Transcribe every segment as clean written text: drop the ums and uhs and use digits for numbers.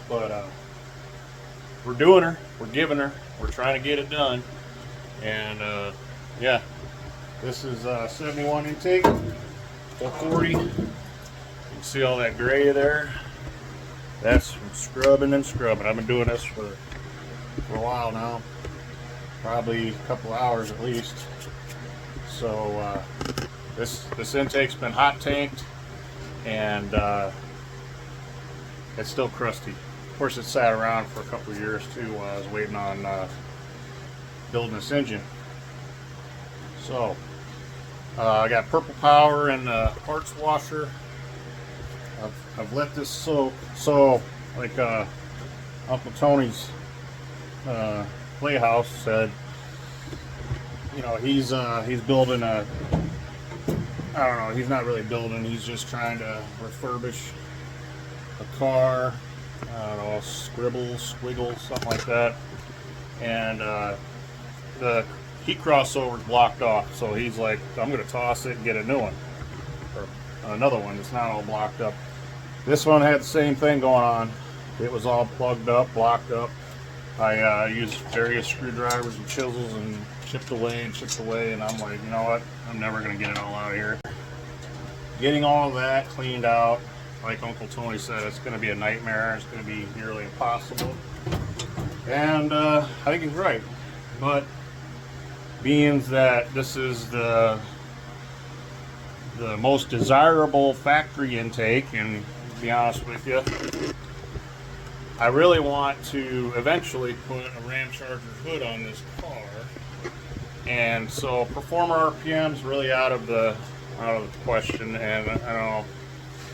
But we're doing her, we're giving her, we're trying to get it done. And yeah, this is 71 intake, 440. You can see all that gray there. That's from scrubbing and scrubbing. I've been doing this for a while now, probably a couple hours at least. So this intake's been hot tanked, and it's still crusty. Of course, it sat around for a couple of years too while I was waiting on building this engine. So I got purple power and parts washer. I've let this soak. So like Uncle Tony's playhouse said, you know, he's building a, I don't know, he's not really building, he's just trying to refurbish a car, I don't know, squiggle, something like that. And the heat crossover blocked off, so he's like, I'm going to toss it and get a new one, or another one that's not all blocked up. This one had the same thing going on. It was all plugged up, blocked up. I used various screwdrivers and chisels and chipped away, and I'm like, you know what, I'm never going to get it all out of here. Getting all of that cleaned out, like Uncle Tony said, it's going to be a nightmare. It's going to be nearly impossible. And I think he's right. But being that this is the most desirable factory intake, and to be honest with you, I really want to eventually put a Ram Charger hood on this car. And so Performer RPM is really out of the question, and I don't know,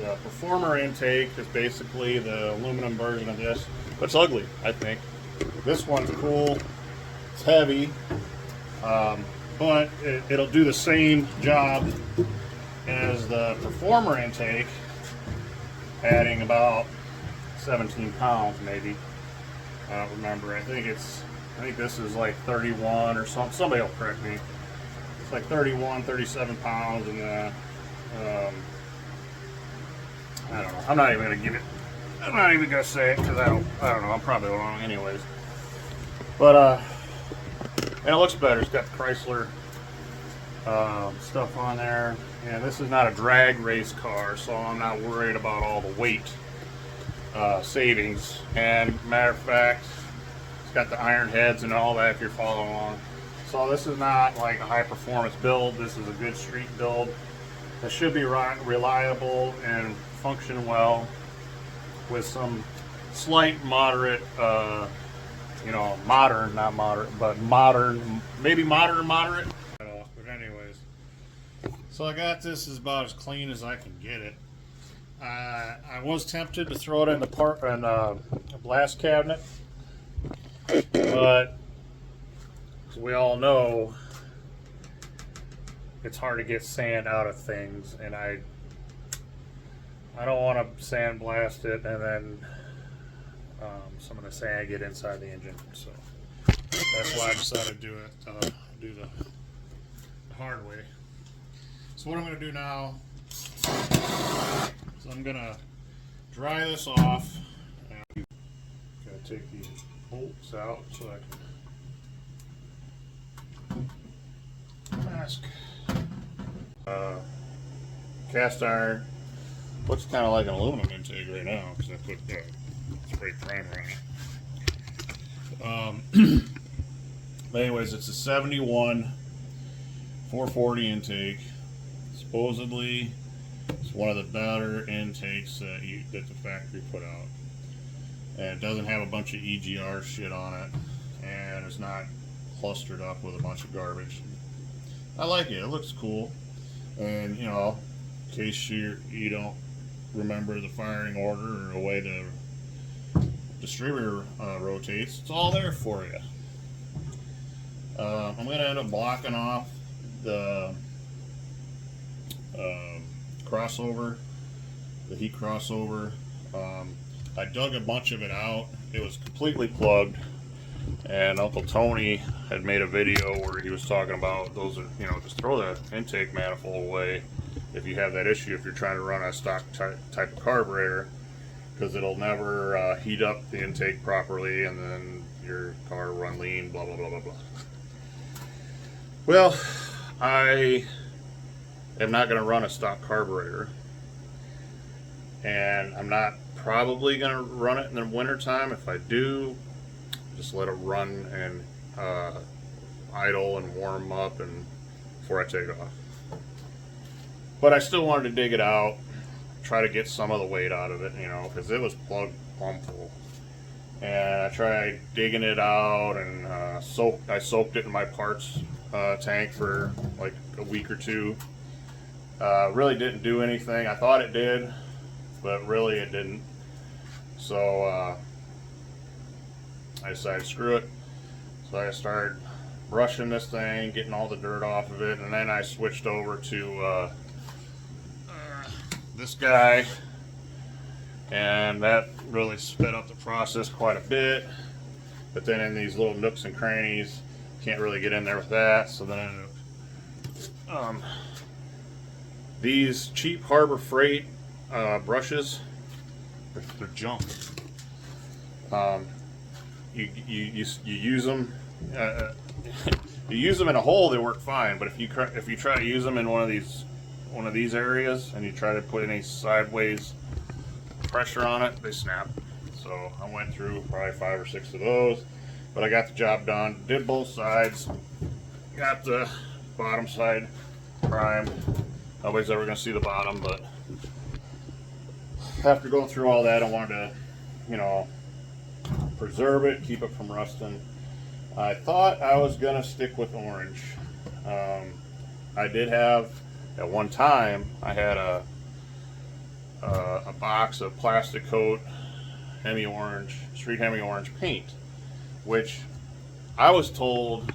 the Performer intake is basically the aluminum version of this, but it's ugly, I think. This one's cool, it's heavy, but it'll do the same job as the Performer intake, adding about 17 pounds maybe. I don't remember. I think this is like 31 or something. Somebody will correct me. It's like 31, 37 pounds, and I don't know. I'm not even gonna say it because I don't know. I'm probably wrong anyways. But and it looks better. It's got the Chrysler stuff on there, and this is not a drag race car, so I'm not worried about all the weight savings. And matter of fact, it's got the iron heads and all that if you're following along. So this is not like a high performance build. This is a good street build that should be reliable and function well with some slight moderate, you know, modern, not moderate, but modern, maybe modern moderate. But anyways, so I got this is about as clean as I can get it. I was tempted to throw it in a blast cabinet, but as we all know, it's hard to get sand out of things, and I don't want to sandblast it and then some of the sand get inside the engine. So that's why I decided to do the hard way. So what I'm going to do now is I'm going to dry this off. I'm going to take these bolts out so I can mask. Cast iron. Looks kind of like an aluminum intake right now because I put spray primer on it. But anyways, it's a 71 440 intake. Supposedly, it's one of the better intakes that the factory put out. And it doesn't have a bunch of EGR shit on it, and it's not clustered up with a bunch of garbage. I like it. It looks cool. And you know, in case you don't remember the firing order or the way the distributor rotates, it's all there for you. I'm going to end up blocking off the crossover, the heat crossover. I dug a bunch of it out. It was completely plugged, and Uncle Tony had made a video where he was talking about those are, you know, just throw the intake manifold away if you have that issue, if you're trying to run a stock type of carburetor, because it'll never heat up the intake properly, and then your car will run lean, blah blah blah blah blah. Well, I am not going to run a stock carburetor, and I'm not probably going to run it in the winter time. If I do, just let it run and idle and warm up and before I take off. But I still wanted to dig it out, try to get some of the weight out of it, you know, because it was plumb full. And I tried digging it out, and I soaked it in my parts tank for like a week or two. Really didn't do anything. I thought it did, but really it didn't. So I decided screw it. So I started brushing this thing, getting all the dirt off of it, and then I switched over to this guy, and that really sped up the process quite a bit. But then in these little nooks and crannies, can't really get in there with that. So then these cheap Harbor Freight brushes, they're junk. You use them. You use them in a hole, they work fine. But if you try to use them in one of these areas, and you try to put any sideways pressure on it, they snap. So I went through probably 5 or 6 of those, but I got the job done. Did both sides. Got the bottom side primed. Nobody's ever going to see the bottom, but after going through all that, I wanted to, you know, preserve it, keep it from rusting. I thought I was going to stick with orange. I did have, at one time, I had a box of plastic coat street Hemi orange paint, which I was told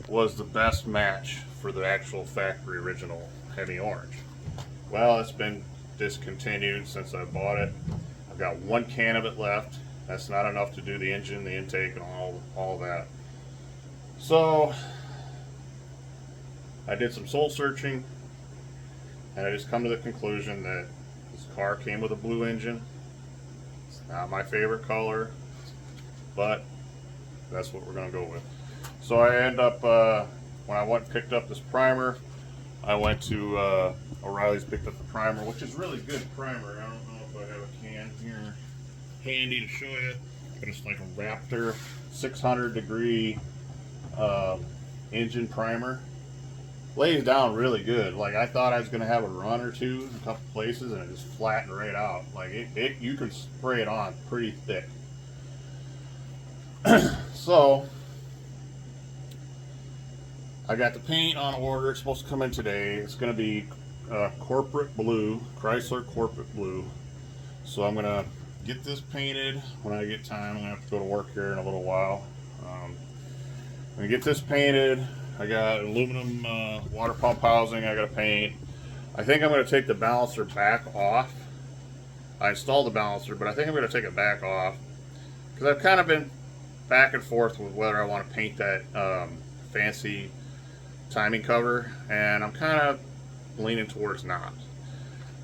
was the best match for the actual factory original Hemi orange. Well, it's been discontinued since I bought it. I've got 1 can of it left. That's not enough to do the engine, the intake, and all that. So I did some soul searching, and I just come to the conclusion that this car came with a blue engine. It's not my favorite color, but that's what we're going to go with. So I end up, when I went and picked up this primer, I went to O'Reilly's, picked up the primer, which is really good primer. I don't know if I have a can here handy to show you, but it's like a Raptor 600 degree engine primer. Lays down really good. Like, I thought I was going to have a run or two in a couple places, and it just flattened right out. Like, you can spray it on pretty thick. So I got the paint on order. It's supposed to come in today. It's going to be corporate blue, Chrysler corporate blue. So I'm going to get this painted when I get time. I'm going to have to go to work here in a little while. I'm going to get this painted. I got aluminum water pump housing I got to paint. I think I'm going to take the balancer back off. I installed the balancer, but I think I'm going to take it back off because I've kind of been back and forth with whether I want to paint that fancy timing cover, and I'm kind of leaning towards not,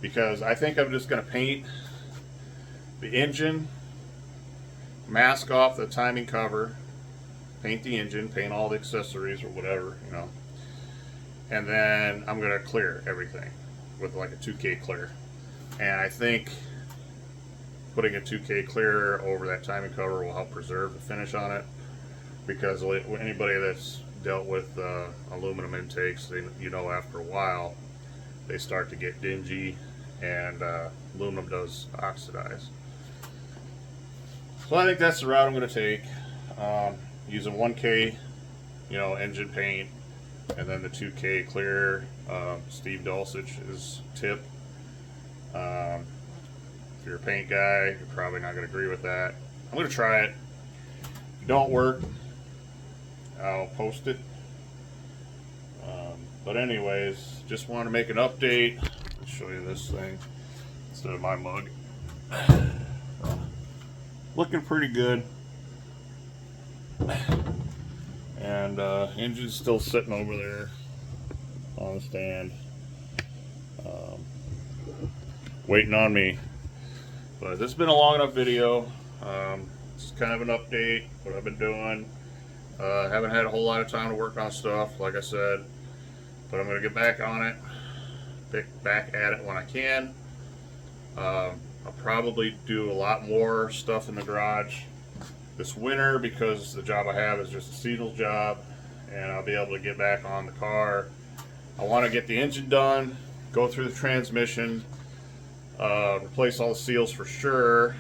because I think I'm just going to paint the engine, mask off the timing cover, paint the engine, paint all the accessories or whatever, you know, and then I'm going to clear everything with like a 2K clear. And I think putting a 2K clear over that timing cover will help preserve the finish on it, because anybody that's dealt with aluminum intakes, you know, after a while they start to get dingy, and aluminum does oxidize. So I think that's the route I'm going to take. Using 1K, you know, engine paint, and then the 2K clear. Steve Dulcich's tip. If you're a paint guy, you're probably not going to agree with that. I'm going to try it. If it don't work, I'll post it. But anyways, just want to make an update. I'll show you this thing instead of my mug. Looking pretty good. And engine's still sitting over there on the stand, waiting on me. But this has been a long enough video. Just kind of an update, what I've been doing. Haven't had a whole lot of time to work on stuff, like I said, but I'm going to get back on it, back at it when I can. I'll probably do a lot more stuff in the garage this winter because the job I have is just a seasonal job, and I'll be able to get back on the car. I want to get the engine done, go through the transmission, replace all the seals for sure.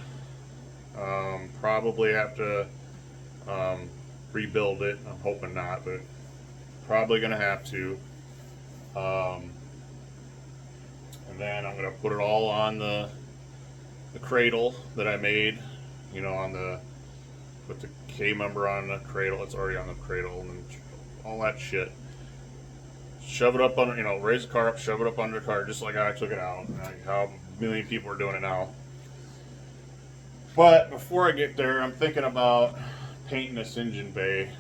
Probably have to rebuild it. I'm hoping not, but probably gonna have to. And then I'm gonna put it all on the cradle that I made. You know, on the put the K member on the cradle. It's already on the cradle and all that shit. Shove it up under, you know, raise the car up, shove it up under the car, just like I took it out. Like how a million people are doing it now. But before I get there, I'm thinking about painting this engine bay.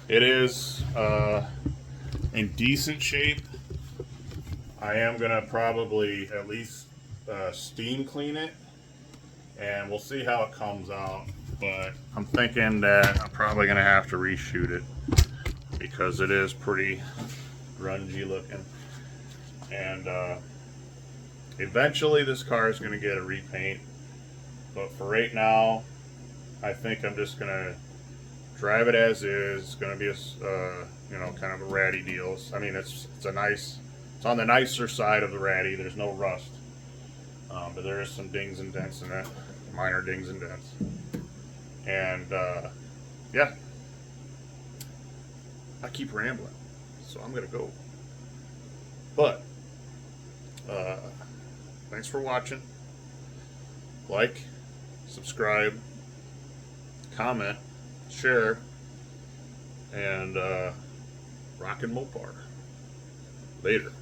It is in decent shape. I am gonna probably at least steam clean it, and we'll see how it comes out. But I'm thinking that I'm probably gonna have to reshoot it because it is pretty grungy looking. And eventually this car is gonna get a repaint. But for right now, I think I'm just gonna drive it as is. It's gonna be a, you know, kind of a ratty deal. I mean, it's on the nicer side of the ratty. There's no rust, but there is some dings and dents in it, minor dings and dents. And yeah, I keep rambling, so I'm gonna go. But thanks for watching. Like, subscribe, comment, share, and rockin' Mopar. Later.